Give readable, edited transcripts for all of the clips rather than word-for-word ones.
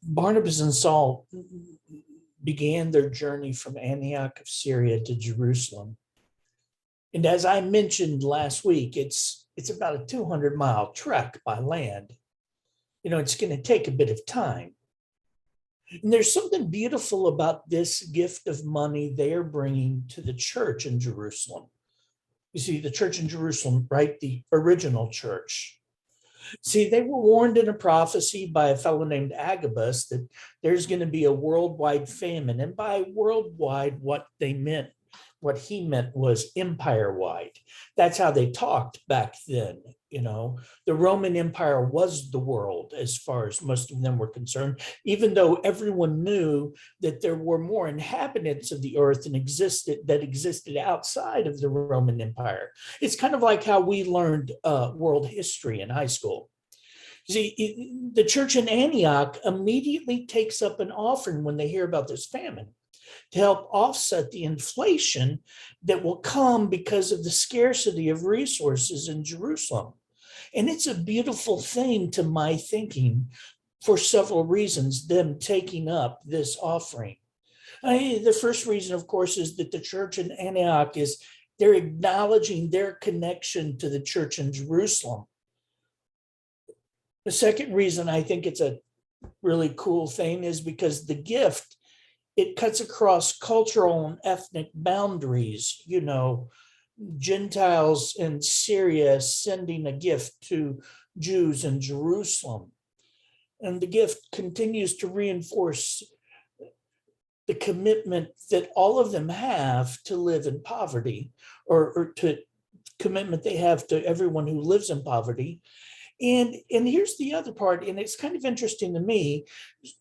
Barnabas and Saul began their journey from Antioch of Syria to Jerusalem. And as I mentioned last week, it's about a 200-mile trek by land. It's going to take a bit of time. And there's something beautiful about this gift of money they are bringing to the church in Jerusalem. You see, the church in Jerusalem, right? The original church. See, they were warned in a prophecy by a fellow named Agabus that there's going to be a worldwide famine. And by worldwide, what he meant was empire-wide. That's how they talked back then. The Roman Empire was the world as far as most of them were concerned, even though everyone knew that there were more inhabitants of the earth that existed outside of the Roman Empire. It's kind of like how we learned world history in high school. See, the church in Antioch immediately takes up an offering when they hear about this famine to help offset the inflation that will come because of the scarcity of resources in Jerusalem. And it's a beautiful thing to my thinking for several reasons, them taking up this offering. The first reason, of course, is that the church in Antioch they're acknowledging their connection to the church in Jerusalem. The second reason I think it's a really cool thing is because the gift, it cuts across cultural and ethnic boundaries. Gentiles in Syria sending a gift to Jews in Jerusalem. And the gift continues to reinforce the commitment that all of them have to live in poverty, or to commitment they have to everyone who lives in poverty. And here's the other part, and it's kind of interesting to me.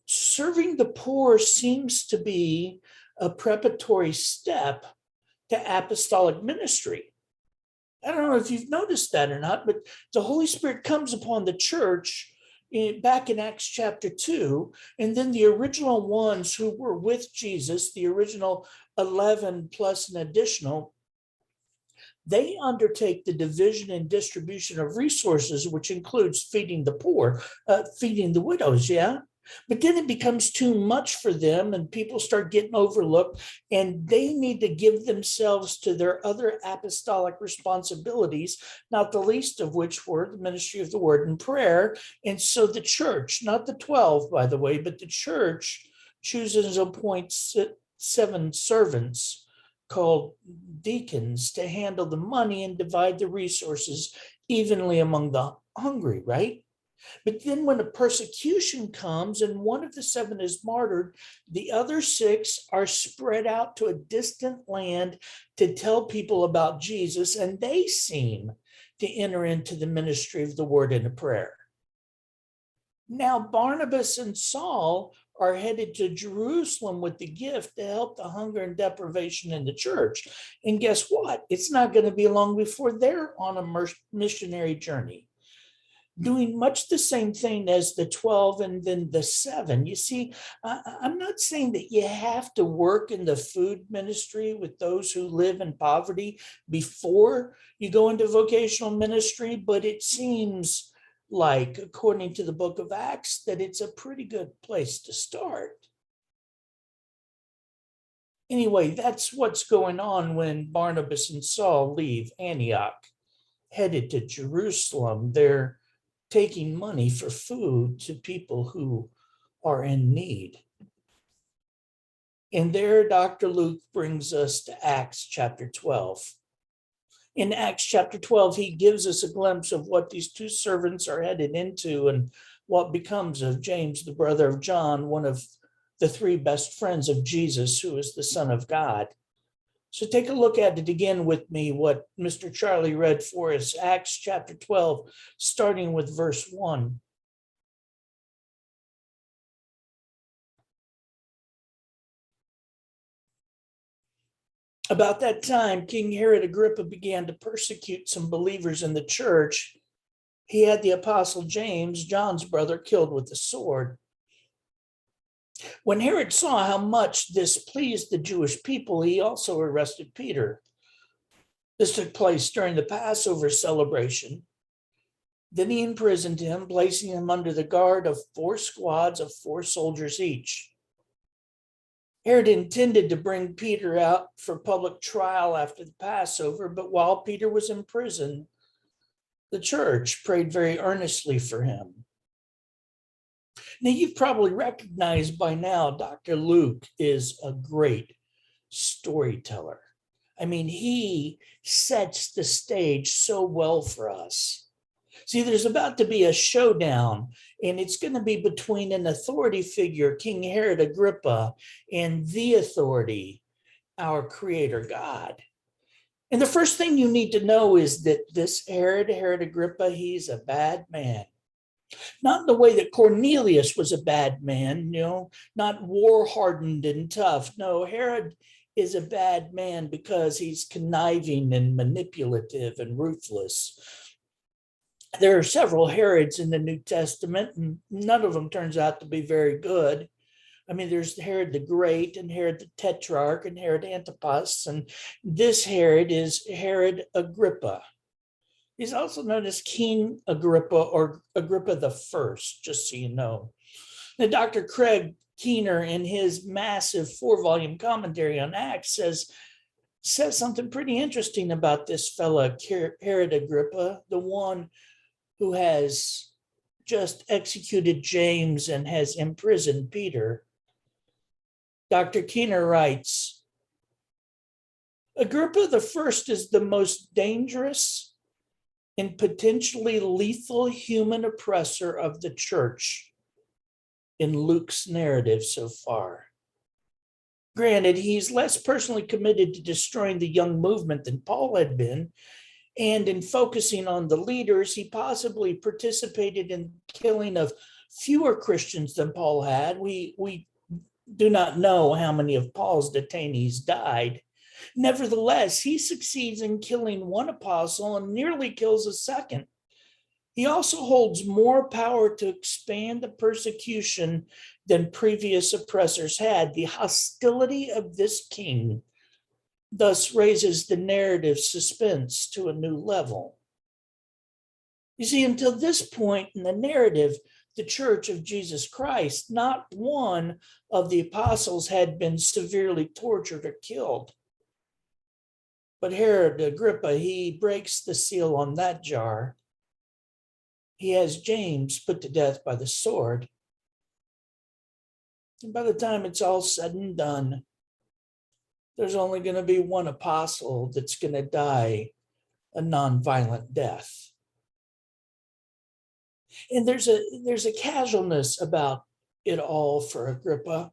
Serving the poor seems to be a preparatory step to apostolic ministry. I don't know if you've noticed that or not, but the Holy Spirit comes upon the church back in Acts chapter 2, and then the original ones who were with Jesus, the original 11 plus an additional, they undertake the division and distribution of resources, which includes feeding the poor, feeding the widows, yeah? But then it becomes too much for them and people start getting overlooked, and they need to give themselves to their other apostolic responsibilities, not the least of which were the ministry of the word and prayer. And so the church, not the 12, by the way, but the church chooses and appoints 7 servants called deacons to handle the money and divide the resources evenly among the hungry, right? But then when a persecution comes and one of the 7 is martyred, the other 6 are spread out to a distant land to tell people about Jesus, and they seem to enter into the ministry of the word and the prayer. Now, Barnabas and Saul are headed to Jerusalem with the gift to help the hunger and deprivation in the church. And guess what? It's not going to be long before they're on a missionary journey, doing much the same thing as the 12 and then the 7. You see, I'm not saying that you have to work in the food ministry with those who live in poverty before you go into vocational ministry, but it seems like, according to the book of Acts, that it's a pretty good place to start. Anyway, that's what's going on when Barnabas and Saul leave Antioch, headed to Jerusalem. They're taking money for food to people who are in need. And there, Dr. Luke brings us to Acts chapter 12. In Acts chapter 12, he gives us a glimpse of what these 2 servants are headed into and what becomes of James, the brother of John, one of the 3 best friends of Jesus, who is the Son of God. So take a look at it again with me, what Mr. Charlie read for us, Acts chapter 12, starting with verse 1. About that time, King Herod Agrippa began to persecute some believers in the church. He had the apostle James, John's brother, killed with the sword. When Herod saw how much this pleased the Jewish people, he also arrested Peter. This took place during the Passover celebration. Then he imprisoned him, placing him under the guard of 4 squads of 4 soldiers each. Herod intended to bring Peter out for public trial after the Passover, but while Peter was in prison, the church prayed very earnestly for him. Now, you've probably recognized by now, Dr. Luke is a great storyteller. I mean, he sets the stage so well for us. See, there's about to be a showdown, and it's going to be between an authority figure, King Herod Agrippa, and the authority, our Creator God. And the first thing you need to know is that this Herod Agrippa, he's a bad man. Not in the way that Cornelius was a bad man, not war-hardened and tough. No, Herod is a bad man because he's conniving and manipulative and ruthless. There are several Herods in the New Testament, and none of them turns out to be very good. I mean, there's Herod the Great and Herod the Tetrarch and Herod Antipas, and this Herod is Herod Agrippa. He's also known as King Agrippa or Agrippa the First, just so you know. Now, Dr. Craig Keener, in his massive 4-volume commentary on Acts, says something pretty interesting about this fella, Herod Agrippa, the one who has just executed James and has imprisoned Peter. Dr. Keener writes, Agrippa the First is the most dangerous and potentially lethal human oppressor of the church in Luke's narrative so far. Granted, he's less personally committed to destroying the young movement than Paul had been, and in focusing on the leaders, he possibly participated in the killing of fewer Christians than Paul had. We do not know how many of Paul's detainees died. Nevertheless, he succeeds in killing one apostle and nearly kills a second. He also holds more power to expand the persecution than previous oppressors had. The hostility of this king thus raises the narrative suspense to a new level. You see, until this point in the narrative, the Church of Jesus Christ, not one of the apostles had been severely tortured or killed. But Herod Agrippa, he breaks the seal on that jar. He has James put to death by the sword. And by the time it's all said and done, there's only going to be one apostle that's going to die a nonviolent death. And there's a casualness about it all for Agrippa.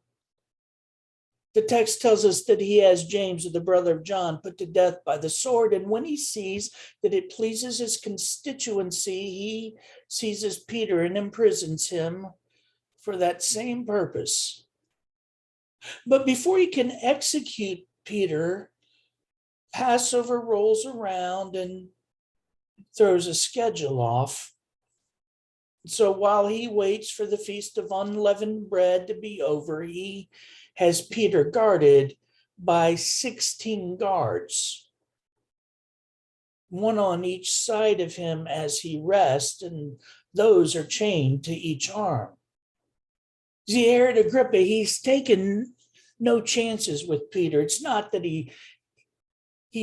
The text tells us that he has James, the brother of John, put to death by the sword. And when he sees that it pleases his constituency, he seizes Peter and imprisons him for that same purpose. But before he can execute Peter, Passover rolls around and throws a schedule off. So while he waits for the Feast of Unleavened Bread to be over, he has Peter guarded by 16 guards, one on each side of him as he rests, and those are chained to each arm. See, Herod Agrippa, he's taken no chances with Peter. It's not that he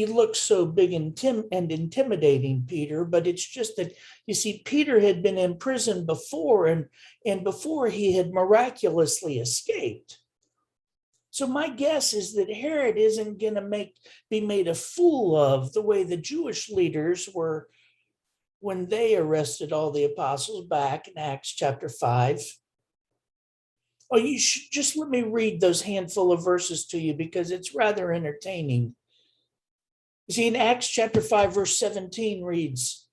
looks so big and intimidating, Peter, but it's just that, you see, Peter had been in prison before, and before he had miraculously escaped. So my guess is that Herod isn't going to be made a fool of the way the Jewish leaders were when they arrested all the apostles back in Acts chapter 5. Oh, you should just let me read those handful of verses to you because it's rather entertaining. You see, in Acts chapter 5, verse 17 reads,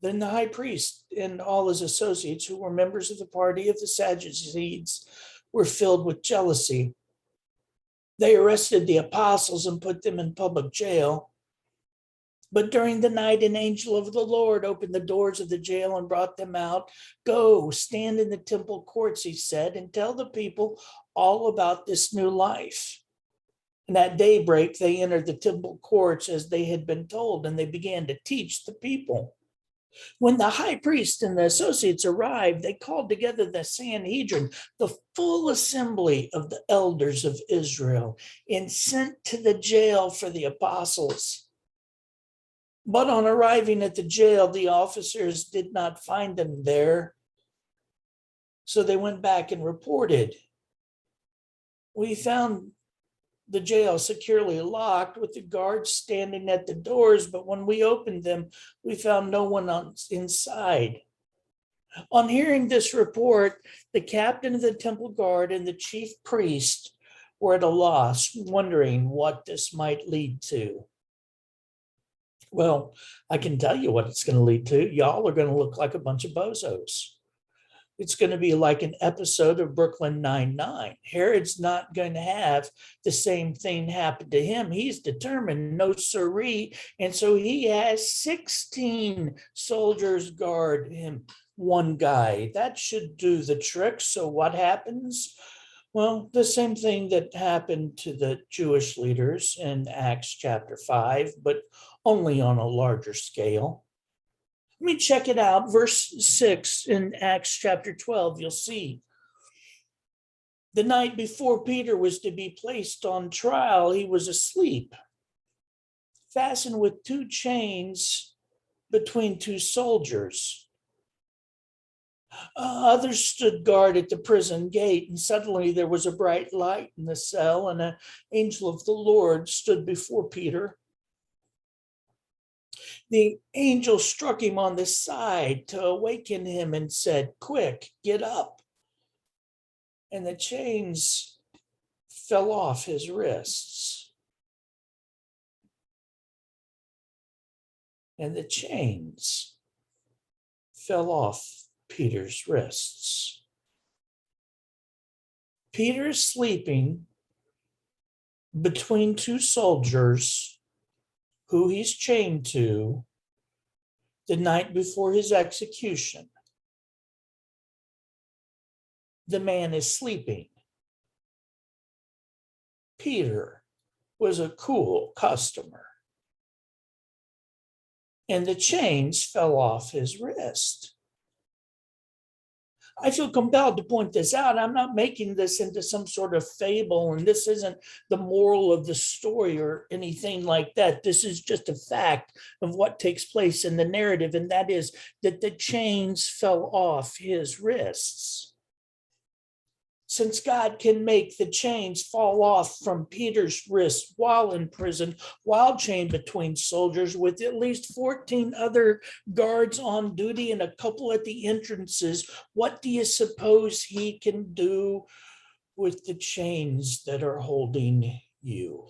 Then the high priest and all his associates who were members of the party of the Sadducees were filled with jealousy. They arrested the apostles and put them in public jail. But during the night, an angel of the Lord opened the doors of the jail and brought them out. Go, stand in the temple courts, he said, and tell the people all about this new life. And at daybreak, they entered the temple courts as they had been told, and they began to teach the people. When the high priest and the associates arrived, they called together the Sanhedrin, the full assembly of the elders of Israel, and sent to the jail for the apostles. But on arriving at the jail, the officers did not find them there. So they went back and reported, "We found the jail securely locked with the guards standing at the doors, but when we opened them, we found no one inside." On hearing this report, the captain of the temple guard and the chief priest were at a loss, wondering what this might lead to. Well, I can tell you what it's going to lead to. Y'all are going to look like a bunch of bozos. It's going to be like an episode of Brooklyn Nine-Nine. Herod's not going to have the same thing happen to him. He's determined, no siree. And so he has 16 soldiers guard him, one guy. That should do the trick. So what happens? Well, the same thing that happened to the Jewish leaders in Acts chapter 5, but only on a larger scale. Let me check it out. Verse 6 in Acts chapter 12, you'll see. The night before Peter was to be placed on trial, he was asleep, fastened with 2 chains between 2 soldiers. Others stood guard at the prison gate, and suddenly there was a bright light in the cell, and an angel of the Lord stood before Peter. The angel struck him on the side to awaken him and said, "Quick, get up." And the chains fell off his wrists. And the chains fell off Peter's wrists. Peter is sleeping between 2 soldiers who he's chained to the night before his execution. The man is sleeping. Peter was a cool customer, and the chains fell off his wrist. I feel compelled to point this out. I'm not making this into some sort of fable, and this isn't the moral of the story or anything like that. This is just a fact of what takes place in the narrative, and that is that the chains fell off his wrists. Since God can make the chains fall off from Peter's wrist while in prison, while chained between soldiers with at least 14 other guards on duty and a couple at the entrances, what do you suppose he can do with the chains that are holding you?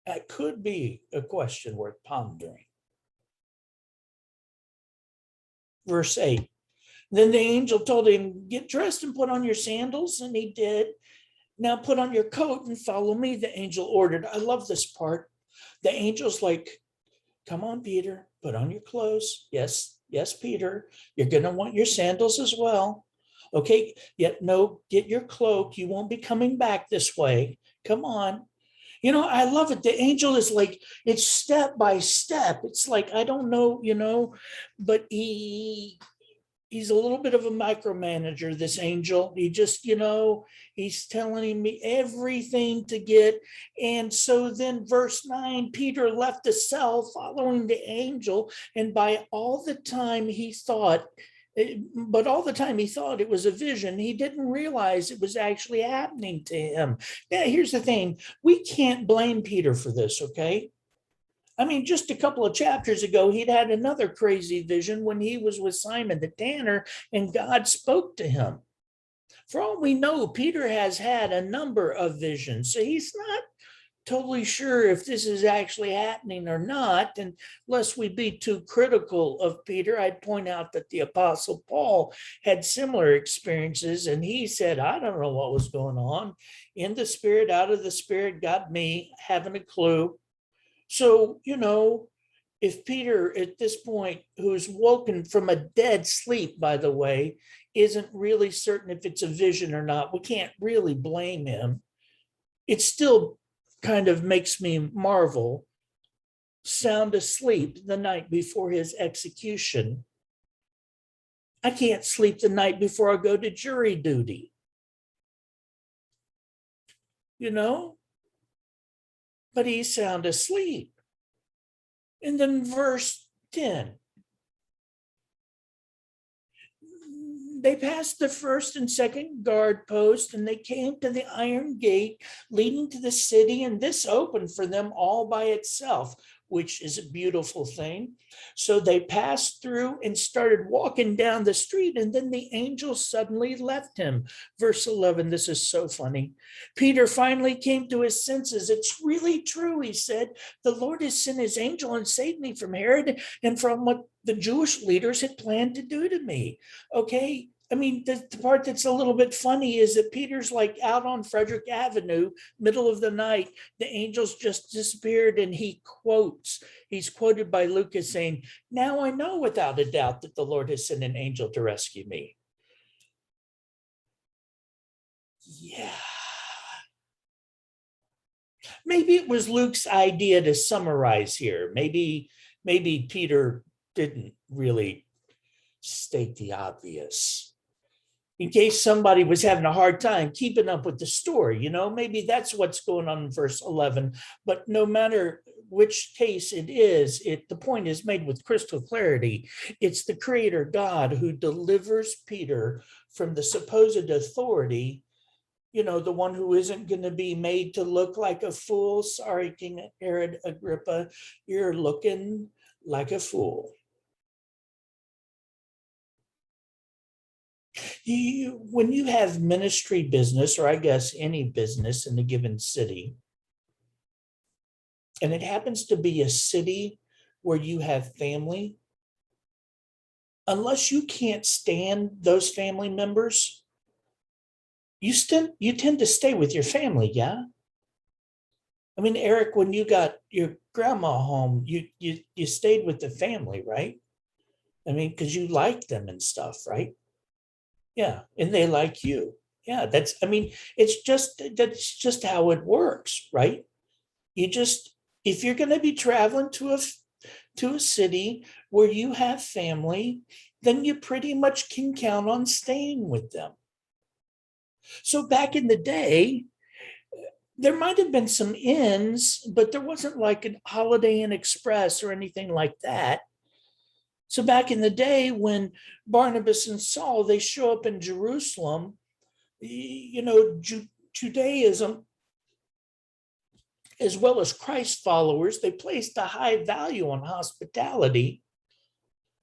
That could be a question worth pondering. Verse 8. Then the angel told him, "Get dressed and put on your sandals." And he did. "Now put on your coat and follow me," the angel ordered. I love this part. The angel's like, "Come on, Peter, put on your clothes." Yes, Peter, you're going to want your sandals as well. Okay, no, get your cloak. You won't be coming back this way. Come on. I love it. The angel is like, it's step by step. It's like, I don't know, but he's a little bit of a micromanager, this angel. He just, he's telling me everything to get. And so then verse 9, Peter left the cell following the angel. And all the time he thought it was a vision, he didn't realize it was actually happening to him. Now, here's the thing. We can't blame Peter for this, okay? I mean, just a couple of chapters ago, he'd had another crazy vision when he was with Simon the tanner, and God spoke to him. For all we know, Peter has had a number of visions, so he's not totally sure if this is actually happening or not. And lest we be too critical of Peter, I'd point out that the Apostle Paul had similar experiences, and he said, "I don't know what was going on. In the spirit, out of the spirit, got me having a clue." So, if Peter at this point, who's woken from a dead sleep, by the way, isn't really certain if it's a vision or not, we can't really blame him. It still kind of makes me marvel. Sound asleep the night before his execution. I can't sleep the night before I go to jury duty. You know? But he's sound asleep. And then verse 10. They passed the first and second guard post, and they came to the iron gate leading to the city, and this opened for them all by itself, which is a beautiful thing. So they passed through and started walking down the street, and then the angel suddenly left him. Verse 11, this is so funny. Peter finally came to his senses. It's really true, he said. The Lord has sent his angel and saved me from Herod and from what the Jewish leaders had planned to do to me. Okay. I mean, the part that's a little bit funny is that Peter's like out on Frederick Avenue, middle of the night. The angels just disappeared, and he's quoted by Lucas saying, "Now I know without a doubt that the Lord has sent an angel to rescue me." Yeah. Maybe it was Luke's idea to summarize here. Maybe Peter didn't really state the obvious, in case somebody was having a hard time keeping up with the story. Maybe that's what's going on in verse 11. But no matter which case it is, the point is made with crystal clarity. It's the Creator God who delivers Peter from the supposed authority, the one who isn't going to be made to look like a fool. Sorry, King Herod Agrippa, you're looking like a fool. When you have ministry business, or I guess any business in a given city, and it happens to be a city where you have family, unless you can't stand those family members, you tend to stay with your family, yeah? I mean, Eric, when you got your grandma home, you stayed with the family, right? I mean, because you liked them and stuff, right? Yeah, and they like you. Yeah, that's just how it works, right? If you're going to be traveling to a city where you have family, then you pretty much can count on staying with them. So back in the day, there might have been some inns, but there wasn't like an Holiday Inn Express or anything like that. So back in the day, when Barnabas and Saul, they show up in Jerusalem, Judaism, as well as Christ followers, they placed a high value on hospitality.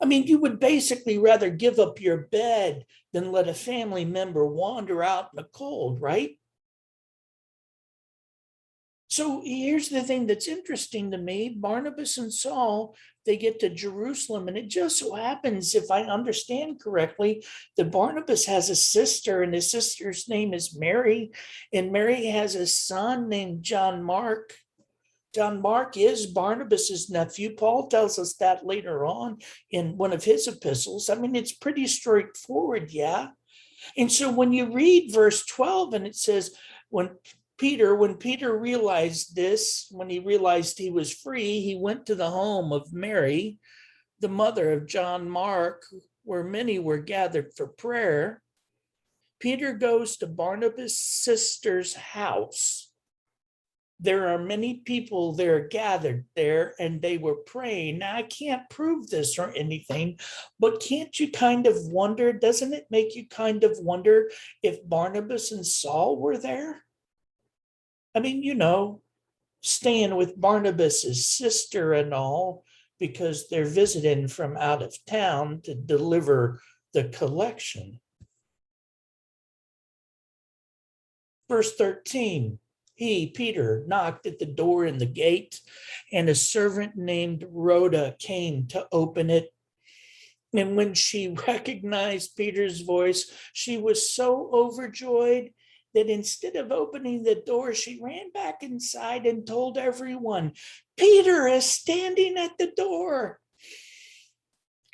I mean, you would basically rather give up your bed than let a family member wander out in the cold, right? So here's the thing that's interesting to me. Barnabas and Saul, they get to Jerusalem, and it just so happens, if I understand correctly, that Barnabas has a sister, and his sister's name is Mary, and Mary has a son named John Mark. John Mark is Barnabas's nephew. Paul tells us that later on in one of his epistles. I mean, it's pretty straightforward, yeah? And so when you read verse 12, and it says, when Peter realized this, when he realized he was free, he went to the home of Mary, the mother of John Mark, where many were gathered for prayer. Peter goes to Barnabas' sister's house. There are many people there gathered there, and they were praying. Now, I can't prove this or anything, but can't you kind of wonder, doesn't it make you kind of wonder if Barnabas and Saul were there? I mean, staying with Barnabas's sister and all, because they're visiting from out of town to deliver the collection. Verse 13, he, Peter, knocked at the door in the gate, and a servant named Rhoda came to open it. And when she recognized Peter's voice, she was so overjoyed that instead of opening the door, she ran back inside and told everyone, Peter is standing at the door.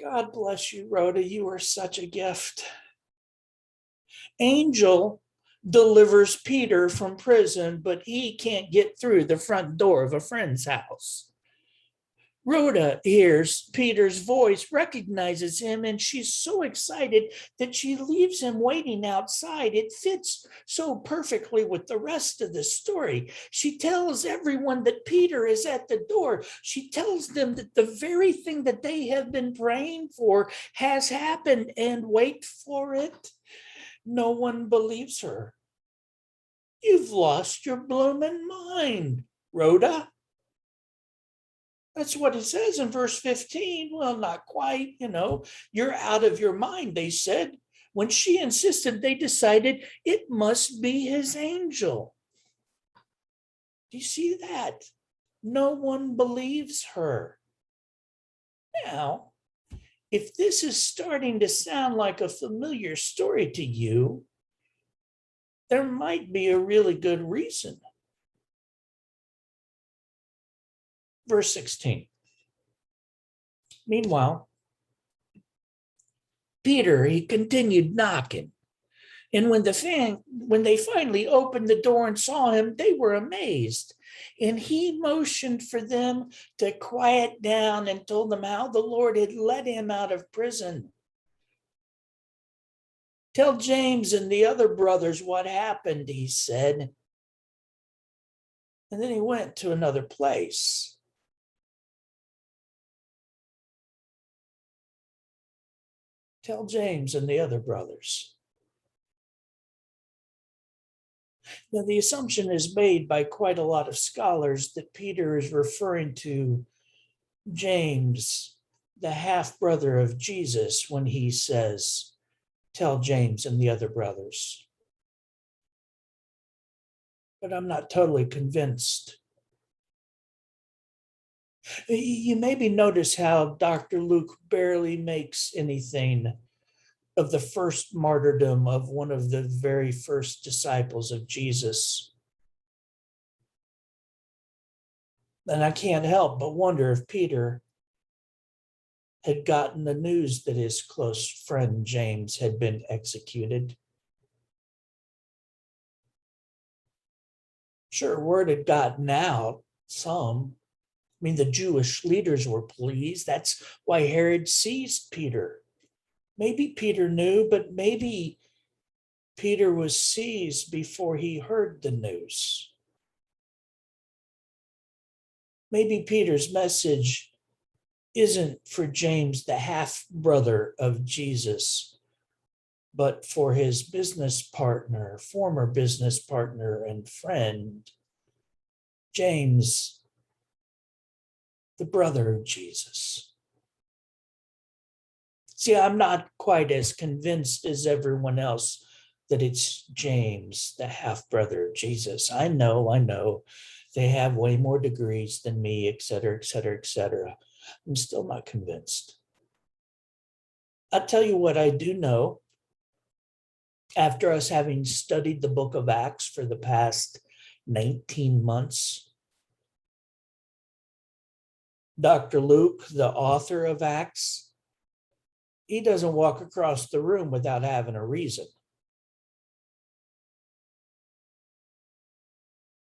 God bless you, Rhoda. You are such a gift. Angel delivers Peter from prison, but he can't get through the front door of a friend's house. Rhoda hears Peter's voice, recognizes him, and she's so excited that she leaves him waiting outside. It fits so perfectly with the rest of the story. She tells everyone that Peter is at the door. She tells them that the very thing that they have been praying for has happened, and wait for it. No one believes her. You've lost your blooming mind, Rhoda. That's what it says in verse 15. Well, not quite, you're out of your mind, they said. When she insisted, they decided it must be his angel. Do you see that? No one believes her. Now, if this is starting to sound like a familiar story to you, there might be a really good reason. Verse 16. Meanwhile, Peter, he continued knocking. And when they finally opened the door and saw him, they were amazed. And he motioned for them to quiet down and told them how the Lord had let him out of prison. Tell James and the other brothers what happened, he said. And then he went to another place. Tell James and the other brothers. Now, the assumption is made by quite a lot of scholars that Peter is referring to James, the half-brother of Jesus, when he says, tell James and the other brothers. But I'm not totally convinced. You maybe notice how Dr. Luke barely makes anything of the first martyrdom of one of the very first disciples of Jesus. And I can't help but wonder if Peter had gotten the news that his close friend James had been executed. Sure, word had gotten out, some. I mean, the Jewish leaders were pleased. That's why Herod seized Peter. Maybe Peter knew, but maybe Peter was seized before he heard the news. Maybe Peter's message isn't for James, the half-brother of Jesus, but for his business partner, former business partner and friend, James, the brother of Jesus. See, I'm not quite as convinced as everyone else that it's James, the half-brother of Jesus. I know. They have way more degrees than me, et cetera, et cetera, et cetera. I'm still not convinced. I'll tell you what I do know. After us having studied the book of Acts for the past 19 months, Dr. Luke, the author of Acts, he doesn't walk across the room without having a reason.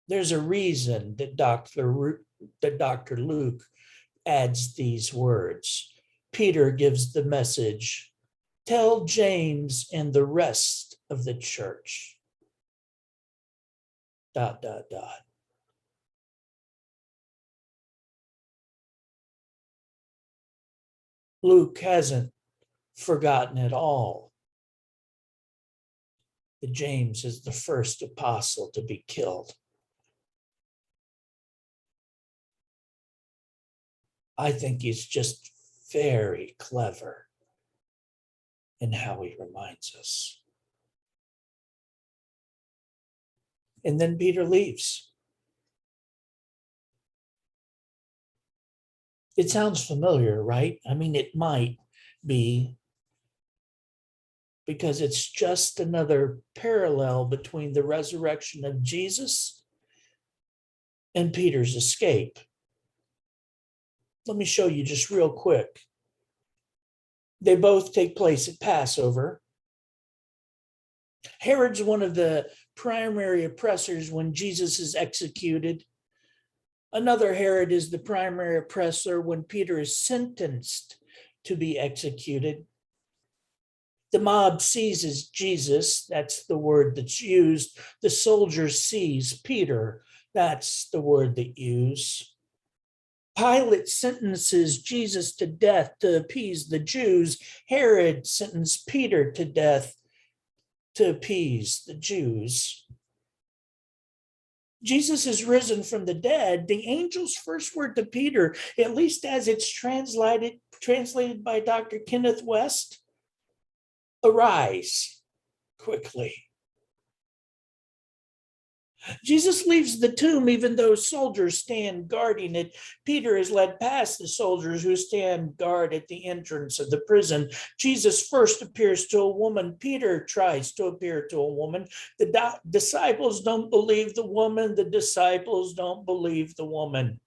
There's a reason that Dr. Luke adds these words. Peter gives the message, tell James and the rest of the church. ... Luke hasn't forgotten at all that James is the first apostle to be killed. I think he's just very clever in how he reminds us. And then Peter leaves. It sounds familiar, right? I mean, it might be, because it's just another parallel between the resurrection of Jesus and Peter's escape. Let me show you just real quick. They both take place at Passover. Herod's one of the primary oppressors when Jesus is executed. Another Herod is the primary oppressor when Peter is sentenced to be executed. The mob seizes Jesus. That's the word that's used. The soldiers seize Peter. That's the word they use. Pilate sentences Jesus to death to appease the Jews. Herod sentenced Peter to death to appease the Jews. Jesus is risen from the dead. The angel's first word to Peter, at least as it's translated by Dr. Kenneth West, arise quickly. Jesus leaves the tomb even though soldiers stand guarding it. Peter is led past the soldiers who stand guard at the entrance of the prison. Jesus first appears to a woman. Peter tries to appear to a woman. The disciples don't believe the woman. The disciples don't believe the woman.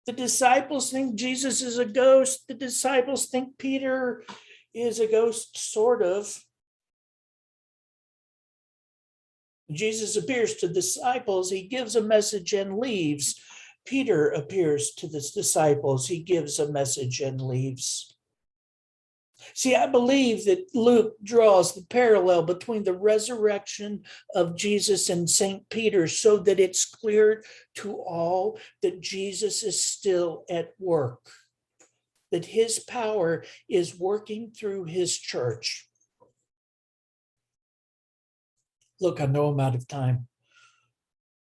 The disciples think Jesus is a ghost. The disciples think Peter is a ghost, sort of. Jesus appears to disciples, he gives a message and leaves. Peter appears to the disciples, he gives a message and leaves. See, I believe that Luke draws the parallel between the resurrection of Jesus and St. Peter so that it's clear to all that Jesus is still at work, that his power is working through his church. Look, I know I'm out of time,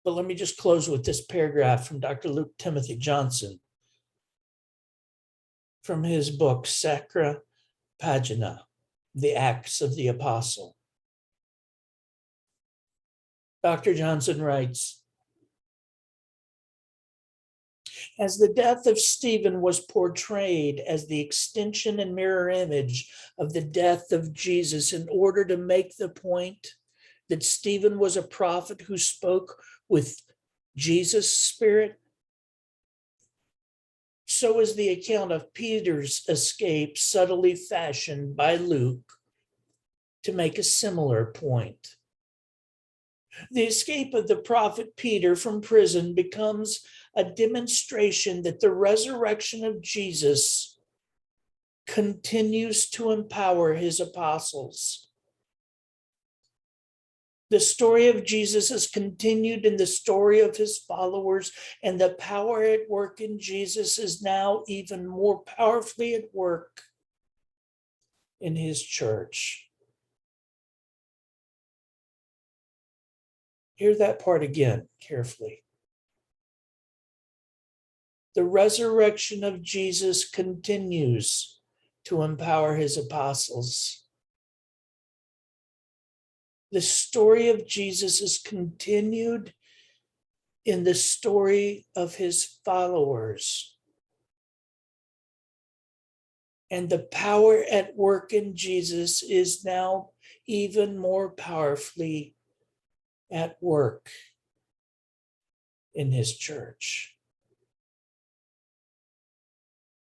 but let me just close with this paragraph from Dr. Luke Timothy Johnson from his book, Sacra Pagina, The Acts of the Apostle. Dr. Johnson writes, as the death of Stephen was portrayed as the extension and mirror image of the death of Jesus in order to make the point that Stephen was a prophet who spoke with Jesus' spirit, so is the account of Peter's escape subtly fashioned by Luke to make a similar point. The escape of the prophet Peter from prison becomes a demonstration that the resurrection of Jesus continues to empower his apostles. The story of Jesus is continued in the story of his followers, and the power at work in Jesus is now even more powerfully at work in his church. Hear that part again carefully. The resurrection of Jesus continues to empower his apostles. The story of Jesus is continued in the story of his followers. And the power at work in Jesus is now even more powerfully at work in his church.